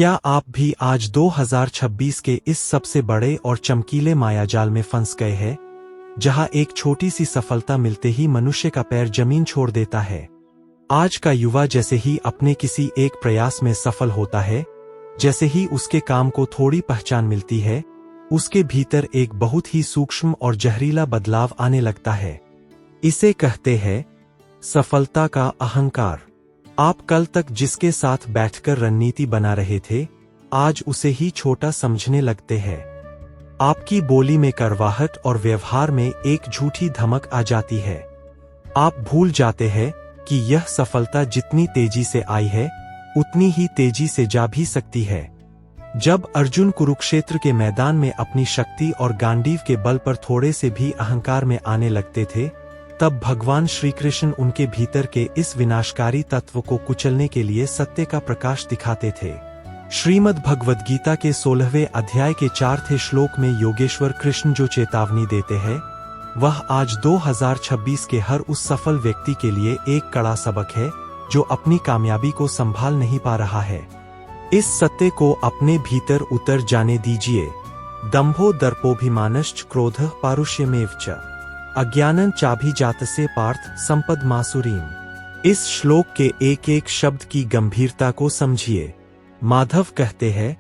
क्या आप भी आज 2026 के इस सबसे बड़े और चमकीले मायाजाल में फंस गए हैं, जहां एक छोटी सी सफलता मिलते ही मनुष्य का पैर जमीन छोड़ देता है। आज का युवा जैसे ही अपने किसी एक प्रयास में सफल होता है, जैसे ही उसके काम को थोड़ी पहचान मिलती है, उसके भीतर एक बहुत ही सूक्ष्म और जहरीला बदलाव आने लगता है। इसे कहते हैं सफलता का अहंकार। आप कल तक जिसके साथ बैठकर रणनीति बना रहे थे, आज उसे ही छोटा समझने लगते हैं। आपकी बोली में कड़वाहट और व्यवहार में एक झूठी धमक आ जाती है। आप भूल जाते हैं कि यह सफलता जितनी तेजी से आई है, उतनी ही तेजी से जा भी सकती है। जब अर्जुन कुरुक्षेत्र के मैदान में अपनी शक्ति और गांडीव के बल पर थोड़े से भी अहंकार में आने लगते थे, तब भगवान श्री कृष्ण उनके भीतर के इस विनाशकारी तत्व को कुचलने के लिए सत्य का प्रकाश दिखाते थे। श्रीमद् भगवद गीता के 16वें अध्याय के 4th श्लोक में योगेश्वर कृष्ण जो चेतावनी देते हैं, वह आज 2026 के हर उस सफल व्यक्ति के लिए एक कड़ा सबक है जो अपनी कामयाबी को संभाल नहीं पा रहा है। इस सत्य को अपने भीतर उतर जाने दीजिए। दंभो दर्पोभिमानश्च क्रोधः पारुष्यमेव च अज्ञानं चाभिजातस्य पार्थ संपद मासुरीम। इस श्लोक के एक एक शब्द की गंभीरता को समझिए। माधव कहते हैं,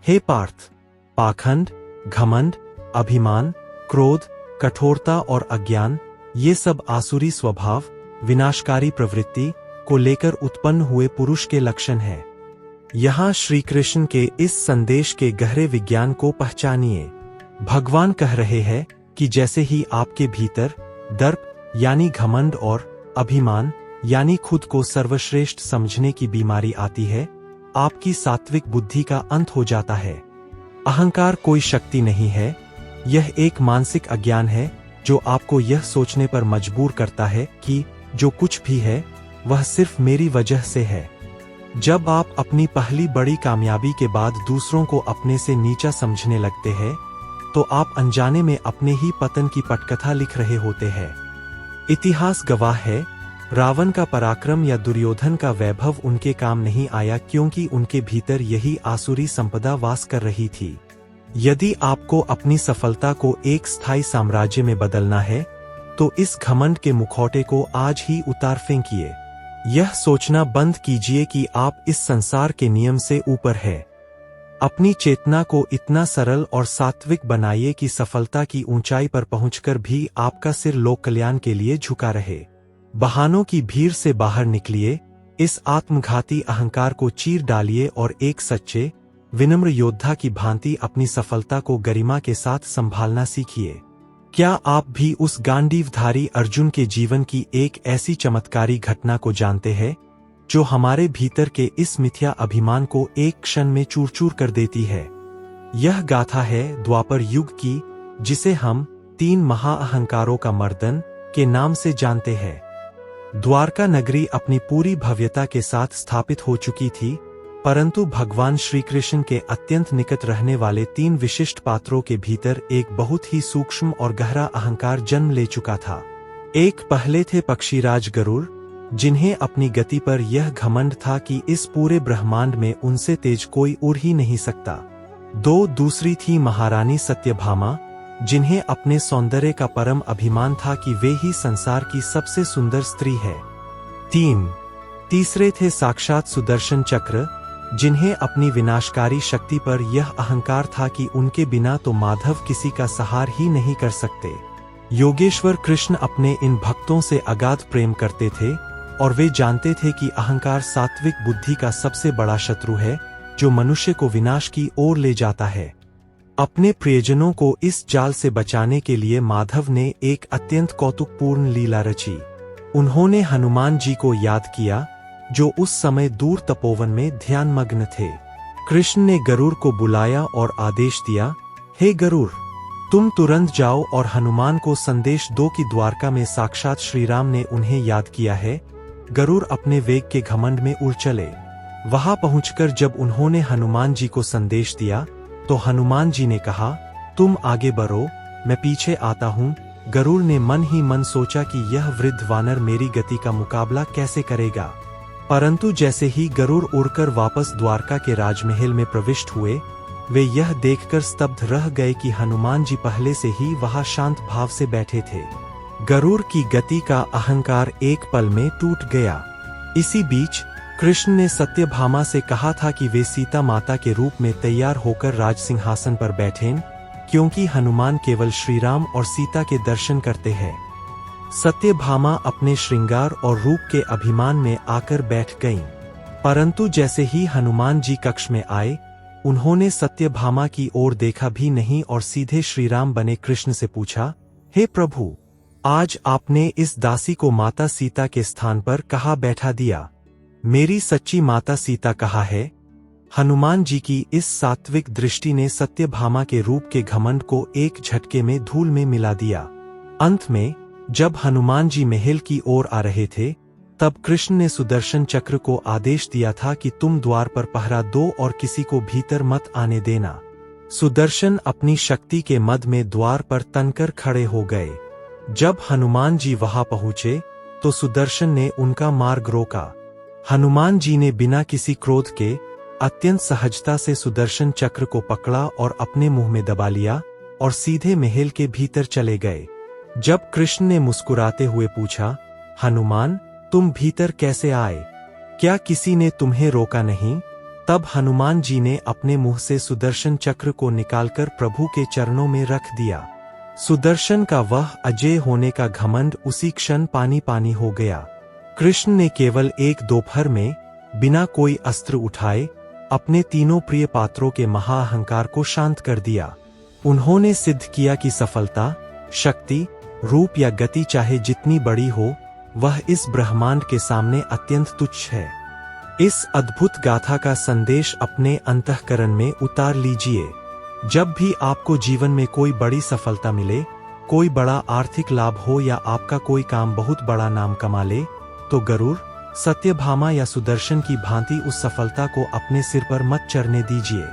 हे पार्थ, पाखंड, घमंड, अभिमान, क्रोध, कठोरता और अज्ञान, ये सब आसुरी स्वभाव, विनाशकारी प्रवृत्ति को लेकर उत्पन्न हुए पुरुष के लक्षण हैं। यहाँ श्री कृष्ण के इस संदेश के गहरे विज्ञान को पहचानिए। भगवान कह रहे हैं कि जैसे ही आपके भीतर दर्प यानी घमंड और अभिमान यानी खुद को सर्वश्रेष्ठ समझने की बीमारी आती है, आपकी सात्विक बुद्धि का अंत हो जाता है। अहंकार कोई शक्ति नहीं है, यह एक मानसिक अज्ञान है जो आपको यह सोचने पर मजबूर करता है कि जो कुछ भी है वह सिर्फ मेरी वजह से है। जब आप अपनी पहली बड़ी कामयाबी के बाद दूसरों को अपने से नीचा समझने लगते हैं, तो आप अनजाने में अपने ही पतन की पटकथा लिख रहे होते हैं। इतिहास गवाह है, रावण का पराक्रम या दुर्योधन का वैभव उनके काम नहीं आया क्योंकि उनके भीतर यही आसुरी संपदा वास कर रही थी। यदि आपको अपनी सफलता को एक स्थायी साम्राज्य में बदलना है, तो इस घमंड के मुखौटे को आज ही उतार फेंकिए। यह सोचना बंद कीजिए कि आप इस संसार के नियम से ऊपर है। अपनी चेतना को इतना सरल और सात्विक बनाइए कि सफलता की ऊंचाई पर पहुंचकर भी आपका सिर लोक कल्याण के लिए झुका रहे। बहानों की भीड़ से बाहर निकलिए, इस आत्मघाती अहंकार को चीर डालिए और एक सच्चे, विनम्र योद्धा की भांति अपनी सफलता को गरिमा के साथ संभालना सीखिए। क्या आप भी उस गांडीवधारी अर्जुन के जीवन की एक ऐसी चमत्कारी घटना को जानते हैं जो हमारे भीतर के इस मिथ्या अभिमान को एक क्षण में चूर-चूर कर देती है? यह गाथा है द्वापर युग की, जिसे हम 3 महाअहंकारों का मर्दन के नाम से जानते हैं। द्वारका नगरी अपनी पूरी भव्यता के साथ स्थापित हो चुकी थी, परंतु भगवान श्री कृष्ण के अत्यंत निकट रहने वाले 3 विशिष्ट पात्रों के भीतर एक बहुत ही सूक्ष्म और गहरा अहंकार जन्म ले चुका था। एक पहले थे पक्षीराज गरुड़, जिन्हें अपनी गति पर यह घमंड था कि इस पूरे ब्रह्मांड में उनसे तेज कोई उड़ ही नहीं सकता। 2 दूसरी थी महारानी सत्यभामा, जिन्हें अपने सौंदर्य का परम अभिमान था कि वे ही संसार की सबसे सुंदर स्त्री है। 3 तीसरे थे साक्षात सुदर्शन चक्र, जिन्हें अपनी विनाशकारी शक्ति पर यह अहंकार था कि उनके बिना तो माधव किसी का सहार ही नहीं कर सकते। योगेश्वर कृष्ण अपने इन भक्तों से अगाध प्रेम करते थे और वे जानते थे कि अहंकार सात्विक बुद्धि का सबसे बड़ा शत्रु है जो मनुष्य को विनाश की ओर ले जाता है। अपने प्रियजनों को इस जाल से बचाने के लिए माधव ने एक अत्यंत कौतुकपूर्ण लीला रची। उन्होंने हनुमान जी को याद किया, जो उस समय दूर तपोवन में ध्यानमग्न थे। कृष्ण ने गरुड़ को बुलाया और आदेश दिया, हे गरुड़, तुम तुरंत जाओ और हनुमान को संदेश दो कि द्वारका में साक्षात श्रीराम ने उन्हें याद किया है। गरुड़ अपने वेग के घमंड में उड़ चले। वहां पहुंचकर जब उन्होंने हनुमान जी को संदेश दिया, तो हनुमान जी ने कहा, तुम आगे बढ़ो, मैं पीछे आता हूं। गरुड़ ने मन ही मन सोचा कि यह वृद्ध वानर मेरी गति का मुकाबला कैसे करेगा। परंतु जैसे ही गरुड़ उड़कर वापस द्वारका के राजमहल में प्रविष्ट हुए, वे यह देखकर स्तब्ध रह गए कि हनुमान जी पहले से ही वहां शांत भाव से बैठे थे। गरुड़ की गति का अहंकार एक पल में टूट गया। इसी बीच कृष्ण ने सत्यभामा से कहा था कि वे सीता माता के रूप में तैयार होकर राज सिंहासन पर बैठें, क्योंकि हनुमान केवल श्रीराम और सीता के दर्शन करते हैं। सत्यभामा अपने श्रृंगार और रूप के अभिमान में आकर बैठ गईं। परंतु जैसे ही हनुमान जी कक्ष में आए, उन्होंने सत्यभामा की ओर देखा भी नहीं और सीधे श्रीराम बने कृष्ण से पूछा, हे प्रभु, आज आपने इस दासी को माता सीता के स्थान पर कहाँ बैठा दिया? मेरी सच्ची माता सीता कहाँ है? हनुमान जी की इस सात्विक दृष्टि ने सत्यभामा के रूप के घमंड को एक झटके में धूल में मिला दिया। अंत में जब हनुमान जी महल की ओर आ रहे थे, तब कृष्ण ने सुदर्शन चक्र को आदेश दिया था कि तुम द्वार पर पहरा दो और किसी को भीतर मत आने देना। सुदर्शन अपनी शक्ति के मद में द्वार पर तनकर खड़े हो गए। जब हनुमान जी वहां पहुंचे, तो सुदर्शन ने उनका मार्ग रोका। हनुमान जी ने बिना किसी क्रोध के अत्यंत सहजता से सुदर्शन चक्र को पकड़ा और अपने मुंह में दबा लिया और सीधे महल के भीतर चले गए। जब कृष्ण ने मुस्कुराते हुए पूछा, हनुमान, तुम भीतर कैसे आए? क्या किसी ने तुम्हें रोका नहीं? तब हनुमान जी ने अपने मुंह से सुदर्शन चक्र को निकालकर प्रभु के चरणों में रख दिया। सुदर्शन का वह अजेय होने का घमंड उसी क्षण पानी पानी हो गया। कृष्ण ने केवल एक दोपहर में बिना कोई अस्त्र उठाए अपने तीनों प्रिय पात्रों के महाअहंकार को शांत कर दिया। उन्होंने सिद्ध किया कि सफलता, शक्ति, रूप या गति चाहे जितनी बड़ी हो, वह इस ब्रह्मांड के सामने अत्यंत तुच्छ है। इस अद्भुत गाथा का संदेश अपने अंतःकरण में उतार लीजिए। जब भी आपको जीवन में कोई बड़ी सफलता मिले, कोई बड़ा आर्थिक लाभ हो या आपका कोई काम बहुत बड़ा नाम कमा ले, तो गरुड़, सत्यभामा या सुदर्शन की भांति उस सफलता को अपने सिर पर मत चढ़ने दीजिए।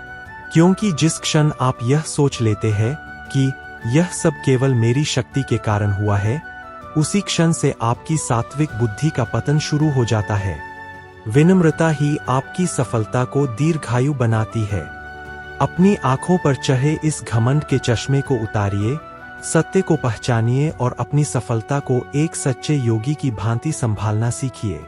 क्योंकि जिस क्षण आप यह सोच लेते हैं कि यह सब केवल मेरी शक्ति के कारण हुआ है, उसी क्षण से आपकी सात्विक बुद्धि का पतन शुरू हो जाता है। विनम्रता ही आपकी सफलता को दीर्घायु बनाती है। अपनी आंखों पर चढ़े इस घमंड के चश्मे को उतारिए, सत्य को पहचानिए और अपनी सफलता को एक सच्चे योगी की भांति संभालना सीखिए।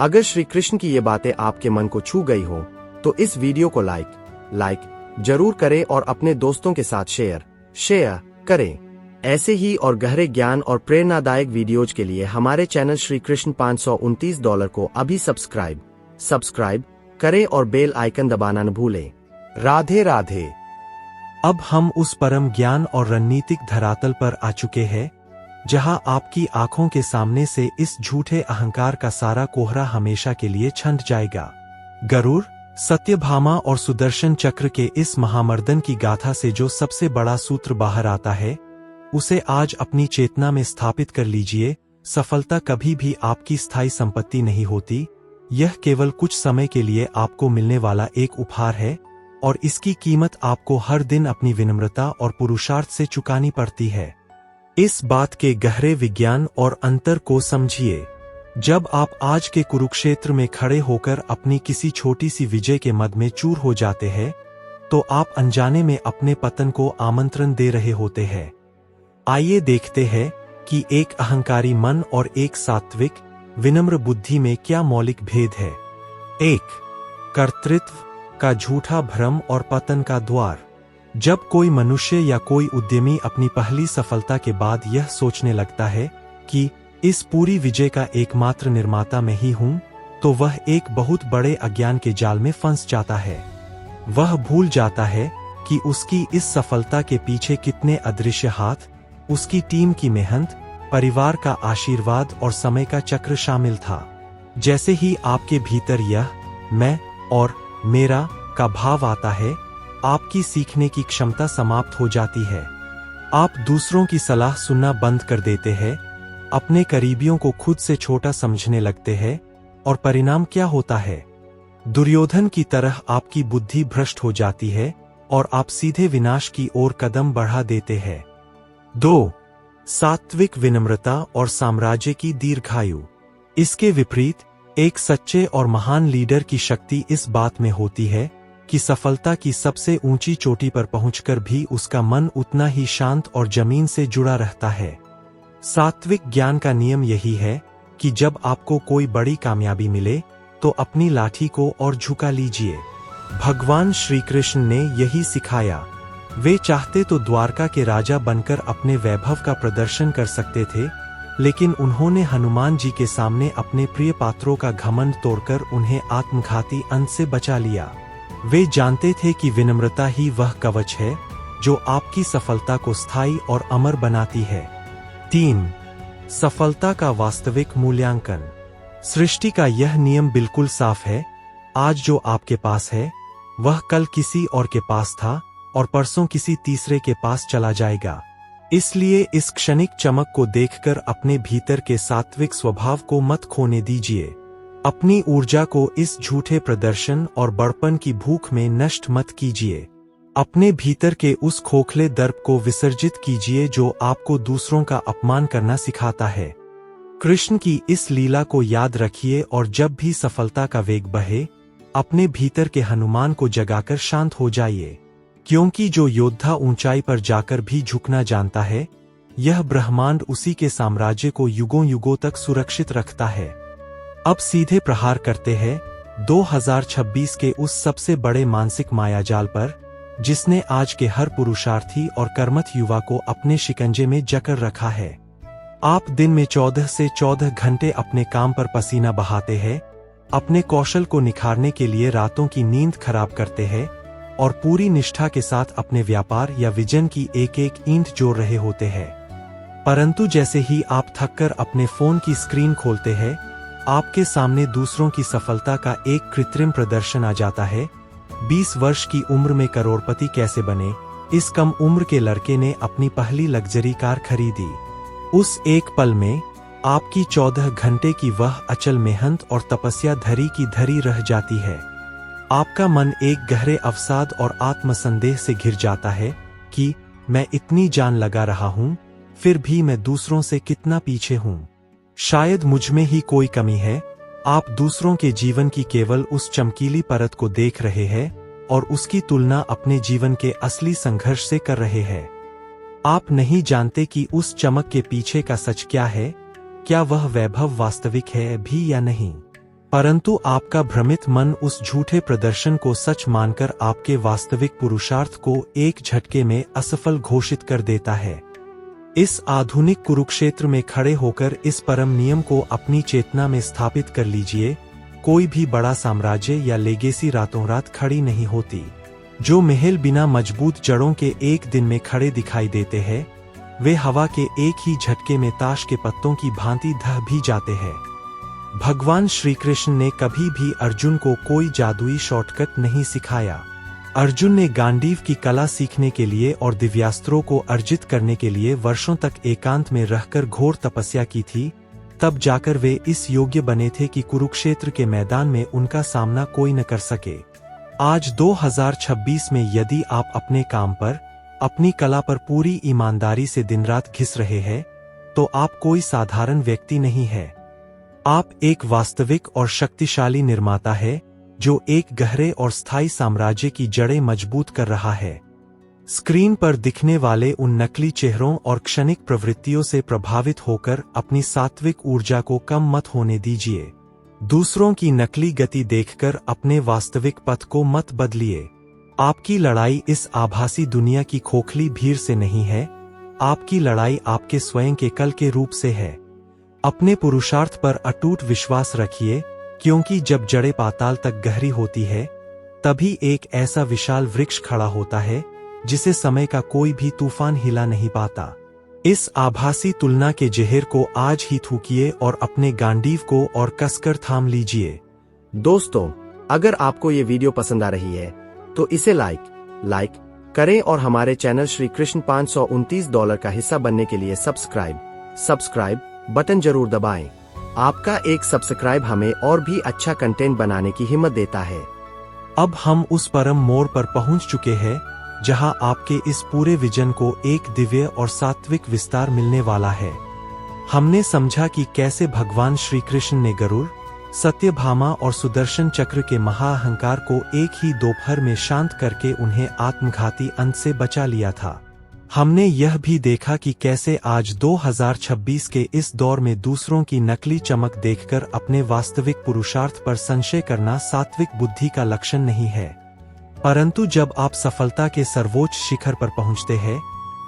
अगर श्री कृष्ण की ये बातें आपके मन को छू गई हो, तो इस वीडियो को लाइक जरूर करें और अपने दोस्तों के साथ शेयर करें। ऐसे ही और गहरे ज्ञान और प्रेरणादायक वीडियोज के लिए हमारे चैनल श्री कृष्ण $529 को अभी सब्सक्राइब करें और बेल आइकन दबाना न भूलें। राधे राधे। अब हम उस परम ज्ञान और रणनीतिक धरातल पर आ चुके हैं, जहां आपकी आंखों के सामने से इस झूठे अहंकार का सारा कोहरा हमेशा के लिए छंट जाएगा। गरुड़, सत्यभामा और सुदर्शन चक्र के इस महामर्दन की गाथा से जो सबसे बड़ा सूत्र बाहर आता है, उसे आज अपनी चेतना में स्थापित कर लीजिए। सफलता कभी भी आपकी स्थायी संपत्ति नहीं होती। यह केवल कुछ समय के लिए आपको मिलने वाला एक उपहार है और इसकी कीमत आपको हर दिन अपनी विनम्रता और पुरुषार्थ से चुकानी पड़ती है। इस बात के गहरे विज्ञान और अंतर को समझिए। जब आप आज के कुरुक्षेत्र में खड़े होकर अपनी किसी छोटी सी विजय के मद में चूर हो जाते हैं, तो आप अनजाने में अपने पतन को आमंत्रण दे रहे होते हैं। आइए देखते हैं कि एक अहंकारी मन और एक सात्विक, विनम्र बुद्धि में क्या मौलिक भेद है। 1. कर्तृत्व का झूठा भ्रम और पतन का द्वार। जब कोई मनुष्य या कोई उद्यमी अपनी पहली सफलता के बाद यह सोचने लगता है कि इस पूरी विजय का एकमात्र निर्माता मैं ही हूं, तो वह एक बहुत बड़े अज्ञान के जाल में फंस जाता है। वह भूल जाता है कि उसकी इस सफलता के पीछे कितने अदृश्य हाथ, उसकी टीम की मेहनत, परिवार का आशीर्वाद और समय का चक्र शामिल था। जैसे ही आपके भीतर यह मैं और मेरा का भाव आता है, आपकी सीखने की क्षमता समाप्त हो जाती है। आप दूसरों की सलाह सुनना बंद कर देते हैं, अपने करीबियों को खुद से छोटा समझने लगते हैं और परिणाम क्या होता है? दुर्योधन की तरह आपकी बुद्धि भ्रष्ट हो जाती है और आप सीधे विनाश की ओर कदम बढ़ा देते हैं। 2. सात्विक विनम्रता और साम्राज्य की दीर्घायु। इसके विपरीत एक सच्चे और महान लीडर की शक्ति इस बात में होती है कि सफलता की सबसे ऊंची चोटी पर पहुंचकर भी उसका मन उतना ही शांत और जमीन से जुड़ा रहता है। सात्विक ज्ञान का नियम यही है कि जब आपको कोई बड़ी कामयाबी मिले तो अपनी लाठी को और झुका लीजिए। भगवान श्री कृष्ण ने यही सिखाया। वे चाहते तो द्वारका के राजा बनकर अपने वैभव का प्रदर्शन कर सकते थे, लेकिन उन्होंने हनुमान जी के सामने अपने प्रिय पात्रों का घमंड तोड़कर उन्हें आत्मघाती अंत से बचा लिया। वे जानते थे कि विनम्रता ही वह कवच है जो आपकी सफलता को स्थायी और अमर बनाती है। 3. सफलता का वास्तविक मूल्यांकन। सृष्टि का यह नियम बिल्कुल साफ है। आज जो आपके पास है वह कल किसी और के पास था और परसों किसी तीसरे के पास चला जाएगा। इसलिए इस क्षणिक चमक को देखकर अपने भीतर के सात्विक स्वभाव को मत खोने दीजिए। अपनी ऊर्जा को इस झूठे प्रदर्शन और बड़पन की भूख में नष्ट मत कीजिए। अपने भीतर के उस खोखले दर्प को विसर्जित कीजिए जो आपको दूसरों का अपमान करना सिखाता है। कृष्ण की इस लीला को याद रखिए और जब भी सफलता का वेग बहे, अपने भीतर के हनुमान को जगाकर शांत हो जाइए। क्योंकि जो योद्धा ऊंचाई पर जाकर भी झुकना जानता है, यह ब्रह्मांड उसी के साम्राज्य को युगों युगों तक सुरक्षित रखता है। अब सीधे प्रहार करते हैं 2026 के उस सबसे बड़े मानसिक मायाजाल पर जिसने आज के हर पुरुषार्थी और कर्मठ युवा को अपने शिकंजे में जकड़ रखा है। आप दिन में 14 से 14 घंटे अपने काम पर पसीना बहाते हैं, अपने कौशल को निखारने के लिए रातों की नींद खराब करते हैं और पूरी निष्ठा के साथ अपने व्यापार या विजन की एक एक ईंट जोड़ रहे होते हैं। परंतु जैसे ही आप थककर अपने फोन की स्क्रीन खोलते हैं, आपके सामने दूसरों की सफलता का एक कृत्रिम प्रदर्शन आ जाता है। 20 वर्ष की उम्र में करोड़पति कैसे बने, इस कम उम्र के लड़के ने अपनी पहली लग्जरी कार खरीदी। उस एक पल में आपकी 14 घंटे की वह अचल मेहनत और तपस्या धरी की धरी रह जाती है। आपका मन एक गहरे अवसाद और आत्मसंदेह से घिर जाता है कि मैं इतनी जान लगा रहा हूं, फिर भी मैं दूसरों से कितना पीछे हूं। शायद मुझ में ही कोई कमी है। आप दूसरों के जीवन की केवल उस चमकीली परत को देख रहे हैं और उसकी तुलना अपने जीवन के असली संघर्ष से कर रहे हैं। आप नहीं जानते कि उस चमक के पीछे का सच क्या है, क्या वह वैभव वास्तविक है भी या नहीं। परंतु आपका भ्रमित मन उस झूठे प्रदर्शन को सच मानकर आपके वास्तविक पुरुषार्थ को एक झटके में असफल घोषित कर देता है। इस आधुनिक कुरुक्षेत्र में खड़े होकर इस परम नियम को अपनी चेतना में स्थापित कर लीजिए। कोई भी बड़ा साम्राज्य या लेगेसी रातों रात खड़ी नहीं होती। जो महल बिना मजबूत जड़ों के एक दिन में खड़े दिखाई देते हैं, वे हवा के एक ही झटके में ताश के पत्तों की भांति ढह भी जाते हैं। भगवान श्री कृष्ण ने कभी भी अर्जुन को कोई जादुई शॉर्टकट नहीं सिखाया। अर्जुन ने गांडीव की कला सीखने के लिए और दिव्यास्त्रों को अर्जित करने के लिए वर्षों तक एकांत में रहकर घोर तपस्या की थी। तब जाकर वे इस योग्य बने थे कि कुरुक्षेत्र के मैदान में उनका सामना कोई न कर सके। आज 2026 में यदि आप अपने काम पर, अपनी कला पर पूरी ईमानदारी से दिन रात घिस रहे हैं, तो आप कोई साधारण व्यक्ति नहीं है। आप एक वास्तविक और शक्तिशाली निर्माता है जो एक गहरे और स्थायी साम्राज्य की जड़ें मजबूत कर रहा है। स्क्रीन पर दिखने वाले उन नकली चेहरों और क्षणिक प्रवृत्तियों से प्रभावित होकर अपनी सात्विक ऊर्जा को कम मत होने दीजिए। दूसरों की नकली गति देखकर अपने वास्तविक पथ को मत बदलिए। आपकी लड़ाई इस आभासी दुनिया की खोखली भीड़ से नहीं है, आपकी लड़ाई आपके स्वयं के कल के रूप से है। अपने पुरुषार्थ पर अटूट विश्वास रखिए, क्योंकि जब जड़ें पाताल तक गहरी होती है, तभी एक ऐसा विशाल वृक्ष खड़ा होता है जिसे समय का कोई भी तूफान हिला नहीं पाता। इस आभासी तुलना के जहर को आज ही थूकिए और अपने गांडीव को और कसकर थाम लीजिए। दोस्तों, अगर आपको ये वीडियो पसंद आ रही है तो इसे लाइक करें और हमारे चैनल श्री कृष्ण $529 का हिस्सा बनने के लिए सब्सक्राइब बटन जरूर दबाएं। आपका एक सब्सक्राइब हमें और भी अच्छा कंटेंट बनाने की हिम्मत देता है। अब हम उस परम मोड़ पर पहुंच चुके हैं जहां आपके इस पूरे विजन को एक दिव्य और सात्विक विस्तार मिलने वाला है। हमने समझा कि कैसे भगवान श्री कृष्ण ने गरुड़, सत्यभामा और सुदर्शन चक्र के महाअहंकार को एक ही दोपहर में शांत करके उन्हें आत्मघाती अंत से बचा लिया था। हमने यह भी देखा कि कैसे आज 2026 के इस दौर में दूसरों की नकली चमक देखकर अपने वास्तविक पुरुषार्थ पर संशय करना सात्विक बुद्धि का लक्षण नहीं है। परंतु जब आप सफलता के सर्वोच्च शिखर पर पहुंचते हैं,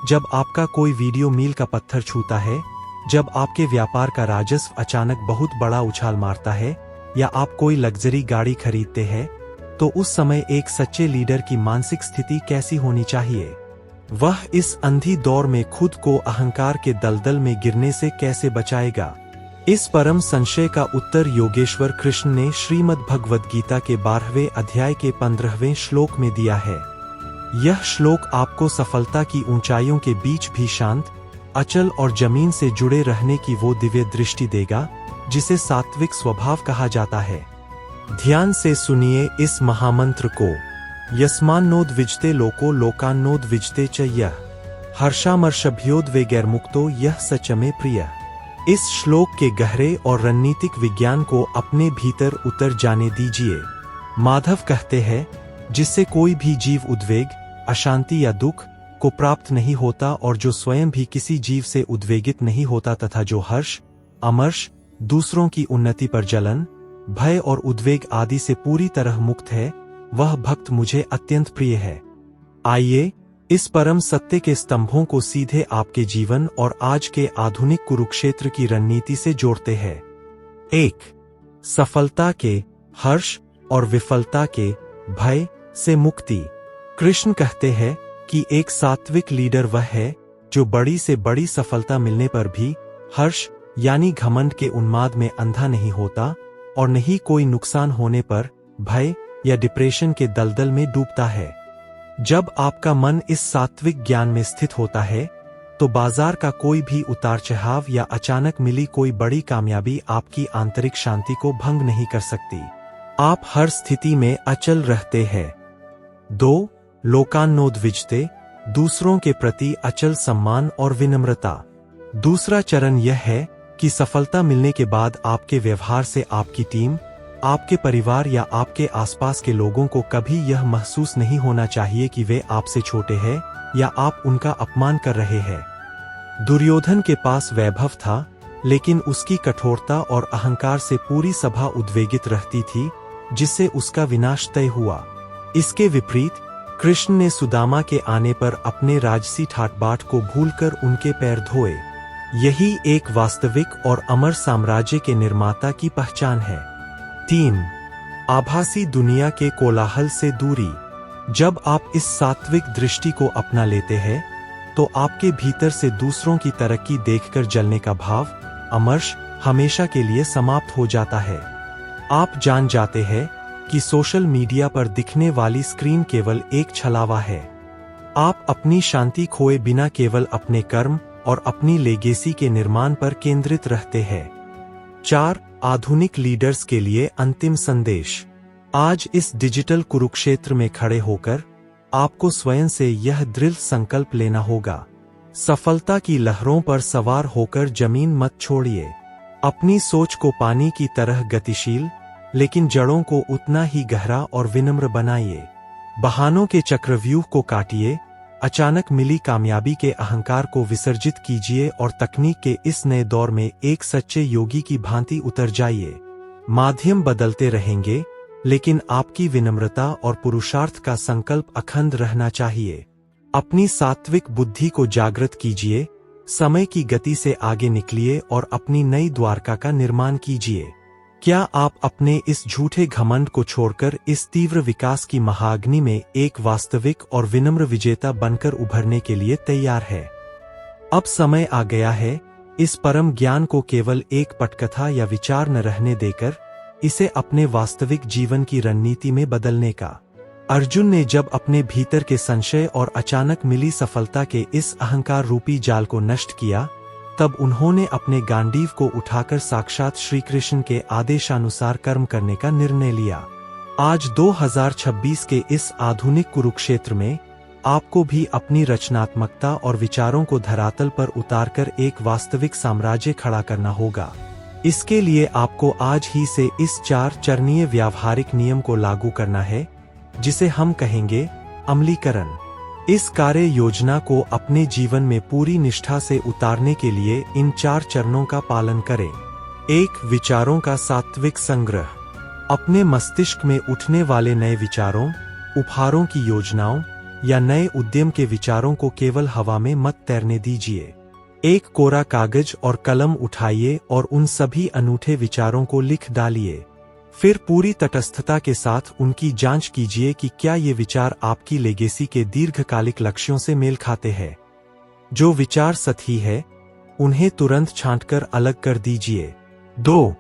जब आपका कोई वीडियो मील का पत्थर छूता है, जब आपके व्यापार का राजस्व अचानक बहुत बड़ा उछाल मारता है, या आप कोई लग्जरी गाड़ी खरीदते हैं, तो उस समय एक सच्चे लीडर की मानसिक स्थिति कैसी होनी चाहिए? वह इस अंधी दौर में खुद को अहंकार के दलदल में गिरने से कैसे बचाएगा? इस परम संशय का उत्तर योगेश्वर कृष्ण ने श्रीमद् भगवद गीता के 12वें अध्याय के 15वें श्लोक में दिया है। यह श्लोक आपको सफलता की ऊंचाइयों के बीच भी शांत, अचल और जमीन से जुड़े रहने की वो दिव्य दृष्टि देगा जिसे सात्विक स्वभाव कहा जाता है। ध्यान से सुनिए इस महामंत्र को। यस्मान्नोद्विजते लोको लोकान्नोद्विजते च यः हर्षामर्षभ्योद्वेगैर्मुक्तो यः स मे प्रियः। इस श्लोक के गहरे और रणनीतिक विज्ञान को अपने भीतर उतर जाने दीजिए। माधव कहते हैं, जिससे कोई भी जीव उद्वेग, अशांति या दुख को प्राप्त नहीं होता और जो स्वयं भी किसी जीव से उद्वेगित नहीं होता तथा जो हर्ष, अमर्ष, दूसरों की उन्नति पर जलन, भय और उद्वेग आदि से पूरी तरह मुक्त है, वह भक्त मुझे अत्यंत प्रिय है। आइए इस परम सत्य के स्तंभों को सीधे आपके जीवन और आज के आधुनिक कुरुक्षेत्र की रणनीति से जोड़ते हैं। 1. सफलता के, हर्ष और विफलता के भय से मुक्ति। कृष्ण कहते हैं कि एक सात्विक लीडर वह है जो बड़ी से बड़ी सफलता मिलने पर भी हर्ष यानी घमंड के उन्माद में अंधा नहीं होता और नहीं कोई नुकसान होने पर भय या डिप्रेशन के दलदल में डूबता है। जब आपका मन इस सात्विक ज्ञान में स्थित होता है, तो बाजार का कोई भी उतार चढ़ाव या अचानक मिली कोई बड़ी कामयाबी आपकी आंतरिक शांति को भंग नहीं कर सकती। आप हर स्थिति में अचल रहते हैं। 2. लोकान्नोद्विजते, दूसरों के प्रति अचल सम्मान और विनम्रता। दूसरा चरण यह है कि सफलता मिलने के बाद आपके व्यवहार से आपकी टीम, आपके परिवार या आपके आसपास के लोगों को कभी यह महसूस नहीं होना चाहिए कि वे आपसे छोटे हैं या आप उनका अपमान कर रहे हैं। दुर्योधन के पास वैभव था, लेकिन उसकी कठोरता और अहंकार से पूरी सभा उद्वेगित रहती थी, जिससे उसका विनाश तय हुआ। इसके विपरीत कृष्ण ने सुदामा के आने पर अपने राजसी ठाट-बाट को भूलकर उनके पैर धोए। यही एक वास्तविक और अमर साम्राज्य के निर्माता की पहचान है। 3. आभासी दुनिया के कोलाहल से दूरी। जब आप इस सात्विक दृष्टि को अपना लेते हैं, तो आपके भीतर से दूसरों की तरक्की देखकर जलने का भाव, अमर्ष, हमेशा के लिए समाप्त हो जाता है। आप जान जाते हैं कि सोशल मीडिया पर दिखने वाली स्क्रीन केवल एक छलावा है। आप अपनी शांति खोए बिना केवल अपने कर्म और अपनी लेगेसी के निर्माण पर केंद्रित रहते हैं। 4. आधुनिक लीडर्स के लिए अंतिम संदेश। आज इस डिजिटल कुरुक्षेत्र में खड़े होकर आपको स्वयं से यह दृढ़ संकल्प लेना होगा। सफलता की लहरों पर सवार होकर जमीन मत छोड़िए। अपनी सोच को पानी की तरह गतिशील, लेकिन जड़ों को उतना ही गहरा और विनम्र बनाइए। बहानों के चक्रव्यूह को काटिए, अचानक मिली कामयाबी के अहंकार को विसर्जित कीजिए और तकनीक के इस नए दौर में एक सच्चे योगी की भांति उतर जाइए। माध्यम बदलते रहेंगे, लेकिन आपकी विनम्रता और पुरुषार्थ का संकल्प अखंड रहना चाहिए। अपनी सात्विक बुद्धि को जागृत कीजिए, समय की गति से आगे निकलिए और अपनी नई द्वारका का निर्माण कीजिए। क्या आप अपने इस झूठे घमंड को छोड़कर इस तीव्र विकास की महाअग्नि में एक वास्तविक और विनम्र विजेता बनकर उभरने के लिए तैयार है? अब समय आ गया है इस परम ज्ञान को केवल एक पटकथा या विचार न रहने देकर इसे अपने वास्तविक जीवन की रणनीति में बदलने का। अर्जुन ने जब अपने भीतर के संशय और अचानक मिली सफलता के इस अहंकार रूपी जाल को नष्ट किया, तब उन्होंने अपने गांडीव को उठाकर साक्षात श्री कृष्ण के आदेशानुसार कर्म करने का निर्णय लिया। आज 2026 के इस आधुनिक कुरुक्षेत्र में आपको भी अपनी रचनात्मकता और विचारों को धरातल पर उतारकर एक वास्तविक साम्राज्य खड़ा करना होगा। इसके लिए आपको आज ही से इस 4 चरणीय व्यावहारिक नियम को लागू करना है, जिसे हम कहेंगे अमलीकरण। इस कार्य योजना को अपने जीवन में पूरी निष्ठा से उतारने के लिए इन 4 चरणों का पालन करें। 1. विचारों का सात्विक संग्रह। अपने मस्तिष्क में उठने वाले नए विचारों, उपहारों की योजनाओं या नए उद्यम के विचारों को केवल हवा में मत तैरने दीजिए। एक कोरा कागज और कलम उठाइए और उन सभी अनूठे विचारों को लिख डालिए। फिर पूरी तटस्थता के साथ उनकी जांच कीजिए कि क्या ये विचार आपकी लेगेसी के दीर्घकालिक लक्ष्यों से मेल खाते हैं। जो विचार सतही है, उन्हें तुरंत छांटकर अलग कर दीजिए। 2.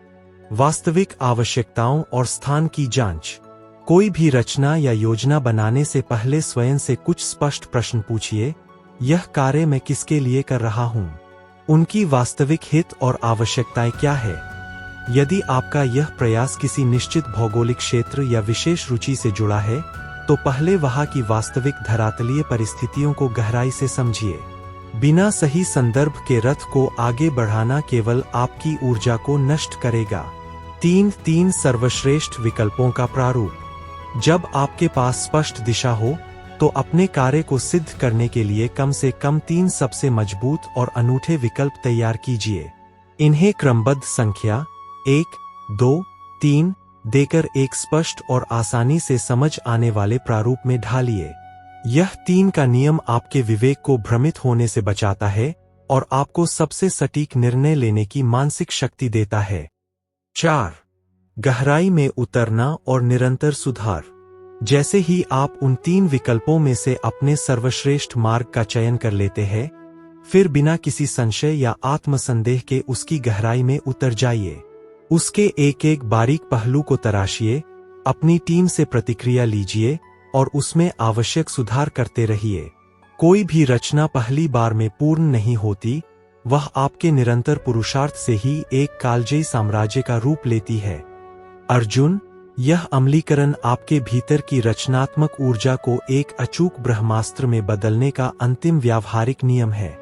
वास्तविक आवश्यकताओं और स्थान की जांच। कोई भी रचना या योजना बनाने से पहले स्वयं से कुछ स्पष्ट प्रश्न पूछिए। यह कार्य मैं किसके लिए कर रहा हूं? उनकी वास्तविक हित और आवश्यकताएं क्या है? यदि आपका यह प्रयास किसी निश्चित भौगोलिक क्षेत्र या विशेष रुचि से जुड़ा है, तो पहले वहां की वास्तविक धरातलीय परिस्थितियों को गहराई से समझिए। बिना सही संदर्भ के रथ को आगे बढ़ाना केवल आपकी ऊर्जा को नष्ट करेगा। 3 सर्वश्रेष्ठ विकल्पों का प्रारूप। जब आपके पास स्पष्ट दिशा हो, तो अपने कार्य को सिद्ध करने के लिए कम से कम 3 सबसे मजबूत और अनूठे विकल्प तैयार कीजिए। इन्हें क्रमबद्ध संख्या 1, 2, 3 देकर एक स्पष्ट और आसानी से समझ आने वाले प्रारूप में ढालिए। यह 3 का नियम आपके विवेक को भ्रमित होने से बचाता है और आपको सबसे सटीक निर्णय लेने की मानसिक शक्ति देता है। 4. गहराई में उतरना और निरंतर सुधार। जैसे ही आप उन 3 विकल्पों में से अपने सर्वश्रेष्ठ मार्ग का चयन कर लेते हैं, फिर बिना किसी संशय या आत्मसंदेह के उसकी गहराई में उतर जाइए। उसके एक एक बारीक पहलू को तराशिए, अपनी टीम से प्रतिक्रिया लीजिए और उसमें आवश्यक सुधार करते रहिए। कोई भी रचना पहली बार में पूर्ण नहीं होती, वह आपके निरंतर पुरुषार्थ से ही एक कालजयी साम्राज्य का रूप लेती है। अर्जुन, यह अमलीकरण आपके भीतर की रचनात्मक ऊर्जा को एक अचूक ब्रह्मास्त्र में बदलने का अंतिम व्यावहारिक नियम है।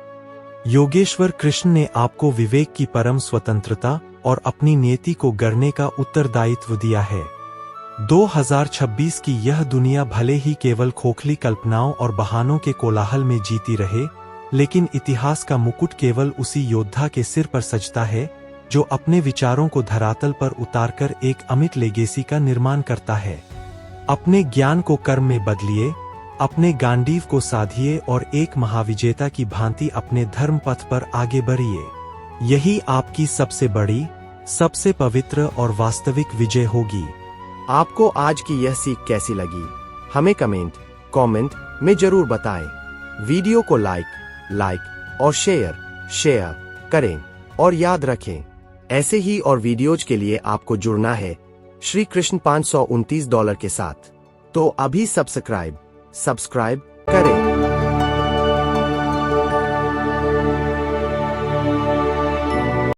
योगेश्वर कृष्ण ने आपको विवेक की परम स्वतंत्रता और अपनी नियति को गढ़ने का उत्तरदायित्व दिया है। 2026 की यह दुनिया भले ही केवल खोखली कल्पनाओं और बहानों के कोलाहल में जीती रहे, लेकिन इतिहास का मुकुट केवल उसी योद्धा के सिर पर सजता है जो अपने विचारों को धरातल पर उतारकर एक अमिट लेगेसी का निर्माण करता है। अपने ज्ञान को कर्म में बदलिए, अपने गांडीव को साधिए और एक महाविजेता की भांति अपने धर्म पथ पर आगे बढ़िए। यही आपकी सबसे बड़ी, सबसे पवित्र और वास्तविक विजय होगी। आपको आज की यह सीख कैसी लगी? हमें कमेंट में जरूर बताएं। वीडियो को लाइक और शेयर करें और याद रखें, ऐसे ही और वीडियोज के लिए आपको जुड़ना है श्री कृष्ण $529 के साथ। तो अभी सब्सक्राइब करें।